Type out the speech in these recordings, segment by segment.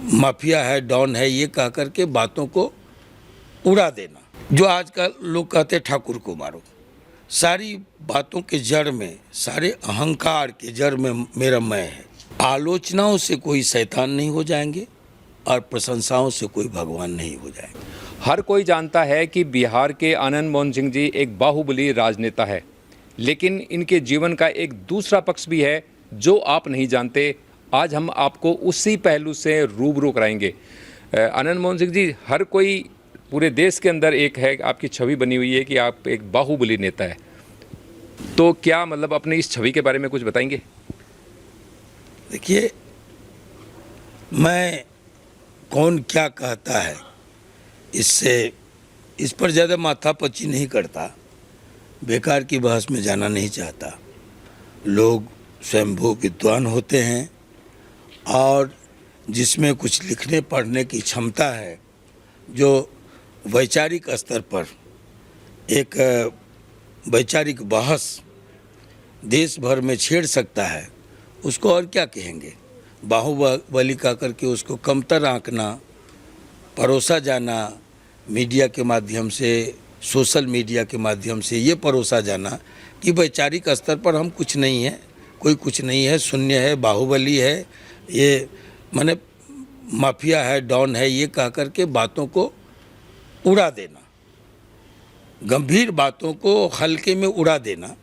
Mafia है, don है, ये कह करके बातों को उड़ा देना। जो आजकल लोग कहते ठाकुर को मारो, सारी बातों के जड़ में, सारे अहंकार के जड़ में मेरा मैं है। आलोचनाओं से कोई शैतान नहीं हो जाएंगे और प्रशंसाओं से कोई भगवान नहीं हो जाएंगे। हर कोई जानता है कि बिहार के आनंद मोहन सिंह जी एक बाहुबली राजनेता है, लेकिन इनके जीवन का एक दूसरा पक्ष भी है जो आप नहीं जानते। आज हम आपको उसी पहलू से रूबरू कराएंगे। आनंद मोहन सिंह जी, हर कोई पूरे देश के अंदर एक है, आपकी छवि बनी हुई है कि आप एक बाहुबली नेता है। तो क्या मतलब अपनी इस छवि के बारे में कुछ बताएंगे? देखिए, मैं कौन क्या कहता है इस पर ज़्यादा माथापच्ची नहीं करता, बेकार की बहस में जाना नहीं चाहता। लोग स्वयंभू विद्वान होते हैं और जिसमें कुछ लिखने पढ़ने की क्षमता है, जो वैचारिक स्तर पर एक वैचारिक बहस देश भर में छेड़ सकता है, उसको और क्या कहेंगे। बाहुबली का करके उसको कमतर आंकना, परोसा जाना, मीडिया के माध्यम से, सोशल मीडिया के माध्यम से ये परोसा जाना कि वैचारिक स्तर पर हम कुछ नहीं है, कोई कुछ नहीं है, शून्य है, बाहुबली है, ये माने माफिया है, डॉन है, ये कह करके बातों को उड़ा देना, गंभीर बातों को हल्के में उड़ा देना,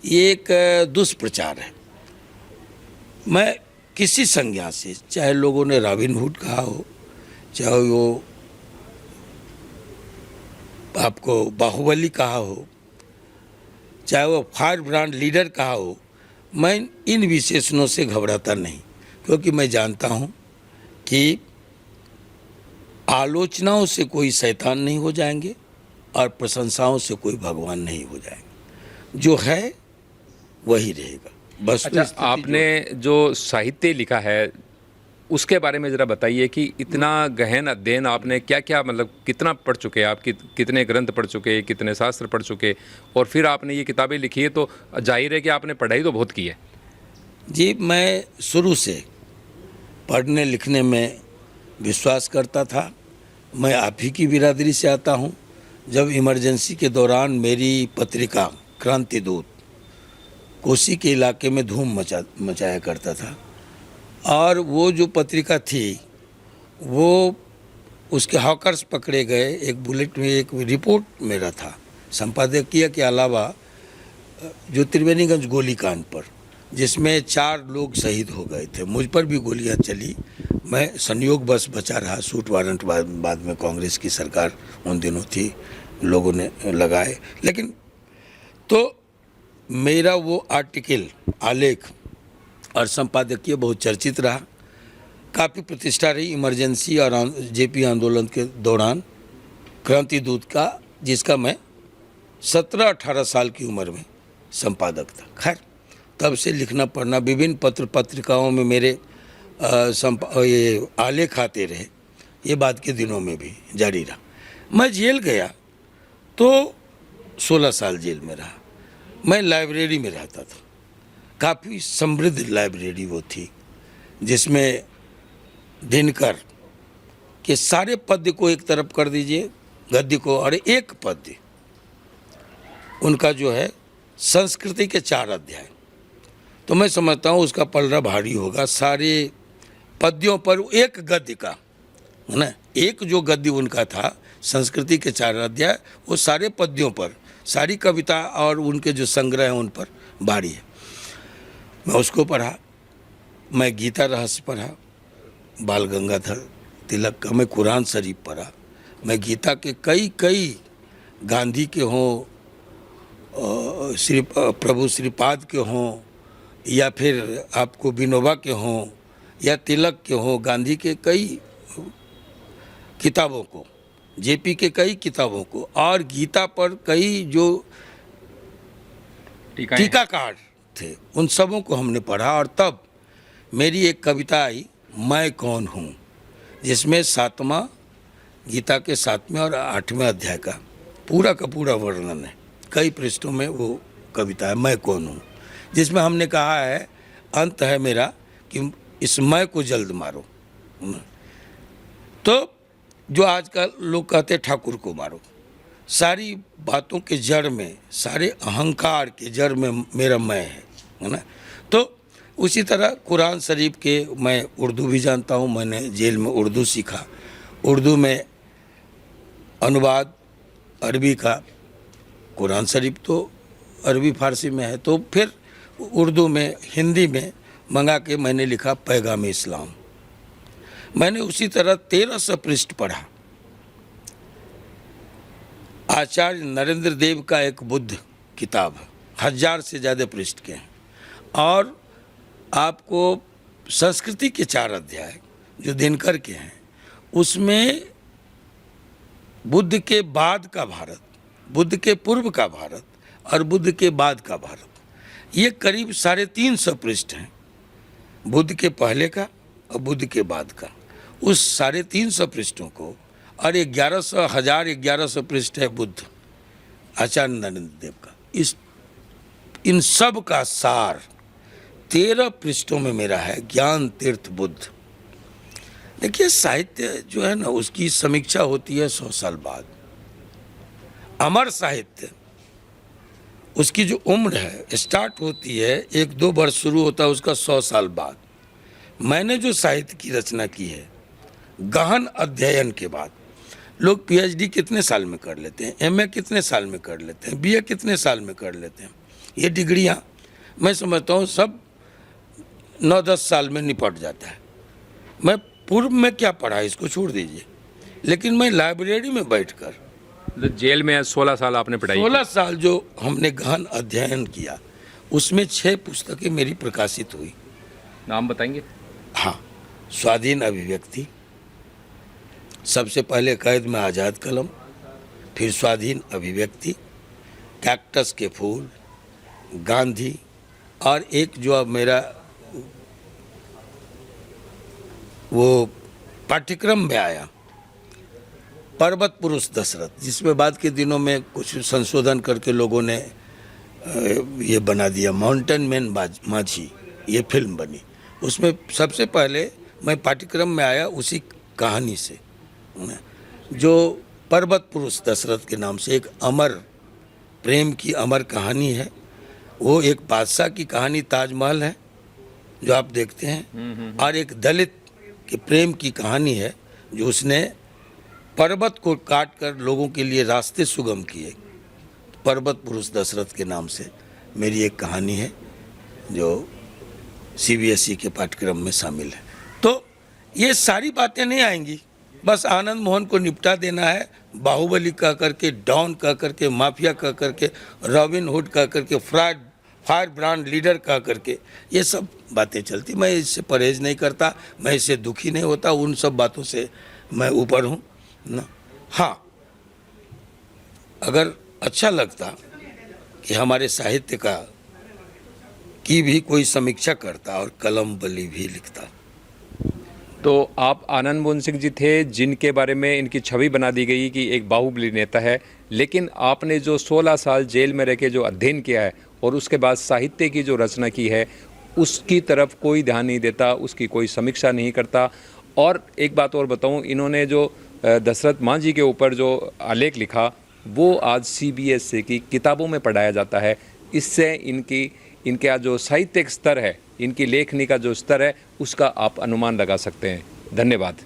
ये एक दुष्प्रचार है। मैं किसी संज्ञा से, चाहे लोगों ने रॉबिनहुड कहा हो, चाहे वो आपको बाहुबली कहा हो, चाहे वो फायर ब्रांड लीडर कहा हो, मैं इन विशेषणों से घबराता नहीं, क्योंकि मैं जानता हूं कि आलोचनाओं से कोई शैतान नहीं हो जाएंगे और प्रशंसाओं से कोई भगवान नहीं हो जाएंगे। जो है वही रहेगा। बस। अच्छा, आपने जो साहित्य लिखा है उसके बारे में ज़रा बताइए कि इतना गहन अध्ययन आपने क्या क्या, मतलब कितना पढ़ चुके, आप कितने ग्रंथ पढ़ चुके, कितने शास्त्र पढ़ चुके, और फिर आपने ये किताबें लिखी है, तो जाहिर है कि आपने पढ़ाई तो बहुत की है। जी, मैं शुरू से पढ़ने लिखने में विश्वास करता था। मैं आप ही की बिरादरी से आता हूँ। जब इमरजेंसी के दौरान मेरी पत्रिका क्रांति दूत कोसी के इलाके में धूम मचाया करता था, और वो जो पत्रिका थी वो उसके हॉकर्स पकड़े गए। एक बुलेट में एक रिपोर्ट मेरा था संपादकीय के अलावा, जो त्रिवेणीगंज गोलीकांड पर, जिसमें 4 लोग शहीद हो गए थे, मुझ पर भी गोलियां चली। मैं संयोग बस बचा रहा। सूट वारंट बाद में कांग्रेस की सरकार उन दिनों थी, लोगों ने लगाए, लेकिन तो मेरा वो आर्टिकल, आलेख और संपादकीय बहुत चर्चित रहा, काफ़ी प्रतिष्ठा रही इमरजेंसी और जेपी आंदोलन के दौरान क्रांति दूत का, जिसका मैं 17-18 साल की उम्र में संपादक था। खैर, तब से लिखना पढ़ना, विभिन्न पत्रिकाओं में मेरे ये आलेख आते रहे। ये बाद के दिनों में भी जारी रहा। मैं जेल गया तो 16 साल जेल में रहा। मैं लाइब्रेरी में रहता था, काफ़ी समृद्ध लाइब्रेरी वो थी, जिसमें दिनकर के सारे पद्य को एक तरफ कर दीजिए, गद्य को, और एक पद्य उनका जो है संस्कृति के 4 अध्याय, तो मैं समझता हूँ उसका पलड़ा भारी होगा। सारे पद्यों पर एक गद्य का है ना, एक जो गद्य उनका था संस्कृति के 4 अध्याय, वो सारे पद्यों पर, सारी कविता और उनके जो संग्रह हैं उन पर भारी है। मैं उसको पढ़ा। मैं गीता रहस्य पढ़ा, बाल गंगाधर तिलक का। मैं कुरान शरीफ पढ़ा। मैं गीता के कई गांधी के हों, प्रभु श्रीपाद के हों, या फिर आपको विनोबा के हों, या तिलक के हों, गांधी के कई किताबों को, जेपी के कई किताबों को, और गीता पर कई जो टीकाकार थे, उन सबों को हमने पढ़ा। और तब मेरी एक कविता आई, मैं कौन हूँ, जिसमें 7वां गीता के 7वें और 8वें अध्याय का पूरा वर्णन है। कई पृष्ठों में वो कविता है, मैं कौन हूँ, जिसमें हमने कहा है, अंत है मेरा कि इस मैं को जल्द मारो। तो जो आजकल लोग कहते हैं ठाकुर को मारो, सारी बातों के जड़ में, सारे अहंकार के जड़ में मेरा मैं है ना। तो उसी तरह कुरान शरीफ के मैं उर्दू भी जानता हूँ, मैंने जेल में उर्दू सीखा, उर्दू में अनुवाद अरबी का, कुरान शरीफ तो अरबी फारसी में है, तो फिर उर्दू में हिंदी में मंगा के मैंने लिखा पैगाम इस्लाम। मैंने उसी तरह 1300 पृष्ठ पढ़ा। आचार्य नरेंद्र देव का एक बुद्ध किताब है, 1000 से ज़्यादा पृष्ठ के हैं, और आपको संस्कृति के 4 अध्याय जो दिनकर के हैं, उसमें बुद्ध के बाद का भारत, बुद्ध के पूर्व का भारत और बुद्ध के बाद का भारत, ये करीब 350 पृष्ठ हैं, बुद्ध के पहले का और बुद्ध के बाद का। उस 350 पृष्ठों को, और 1100 पृष्ठ है बुद्ध आचार्य नरेंद्र देव का, इन सब का सार 13 पृष्ठों में मेरा है, ज्ञान तीर्थ बुद्ध। देखिए साहित्य जो है ना, उसकी समीक्षा होती है 100 साल बाद। अमर साहित्य, उसकी जो उम्र है स्टार्ट होती है 1-2 वर्ष शुरू होता है उसका 100 साल बाद। मैंने जो साहित्य की रचना की है गहन अध्ययन के बाद, लोग पीएचडी कितने साल में कर लेते हैं, एमए कितने साल में कर लेते हैं, बीए कितने साल में कर लेते हैं, ये डिग्रियां मैं समझता हूँ सब 9-10 साल में निपट जाता है। मैं पूर्व में क्या पढ़ा इसको छोड़ दीजिए, लेकिन मैं लाइब्रेरी में बैठकर, जेल में 16 साल आपने पढ़ाई 16 साल जो हमने गहन अध्ययन किया, उसमें 6 पुस्तकें मेरी प्रकाशित हुई। नाम बताएंगे? हाँ, स्वाधीन अभिव्यक्ति, सबसे पहले कैद में आज़ाद कलम, फिर स्वाधीन अभिव्यक्ति, कैक्टस के फूल, गांधी, और एक जो अब मेरा वो पाठ्यक्रम में आया पर्वत पुरुष दशरथ, जिसमें बाद के दिनों में कुछ संशोधन करके लोगों ने ये बना दिया माउंटेन मैन माझी, ये फिल्म बनी। उसमें सबसे पहले मैं पाठ्यक्रम में आया उसी कहानी से, जो पर्वत पुरुष दशरथ के नाम से एक अमर प्रेम की अमर कहानी है। वो एक बादशाह की कहानी ताजमहल है जो आप देखते हैं, और एक दलित के प्रेम की कहानी है जो उसने पर्वत को काट कर लोगों के लिए रास्ते सुगम किए। पर्वत पुरुष दशरथ के नाम से मेरी एक कहानी है जो सीबीएसई के पाठ्यक्रम में शामिल है। तो ये सारी बातें नहीं आएंगी, बस आनंद मोहन को निपटा देना है, बाहुबली कह करके, डॉन कह करके, माफिया कह करके, रॉबिन हुड कह करके, फायर ब्रांड लीडर कह करके, ये सब बातें चलती। मैं इससे परहेज नहीं करता, मैं इससे दुखी नहीं होता, उन सब बातों से मैं ऊपर हूँ ना। हाँ, अगर अच्छा लगता कि हमारे साहित्य की भी कोई समीक्षा करता और कलम बली भी लिखता। तो आप आनंद मोहन सिंह जी थे जिनके बारे में इनकी छवि बना दी गई कि एक बाहुबली नेता है, लेकिन आपने जो 16 साल जेल में रह के जो अध्ययन किया है और उसके बाद साहित्य की जो रचना की है, उसकी तरफ कोई ध्यान नहीं देता, उसकी कोई समीक्षा नहीं करता। और एक बात और बताऊं, इन्होंने जो दशरथ मांझी के ऊपर जो आलेख लिखा वो आज सीबीएसई की किताबों में पढ़ाया जाता है। इससे इनका जो साहित्यिक स्तर है, इनकी लेखनी का जो स्तर है, उसका आप अनुमान लगा सकते हैं। धन्यवाद।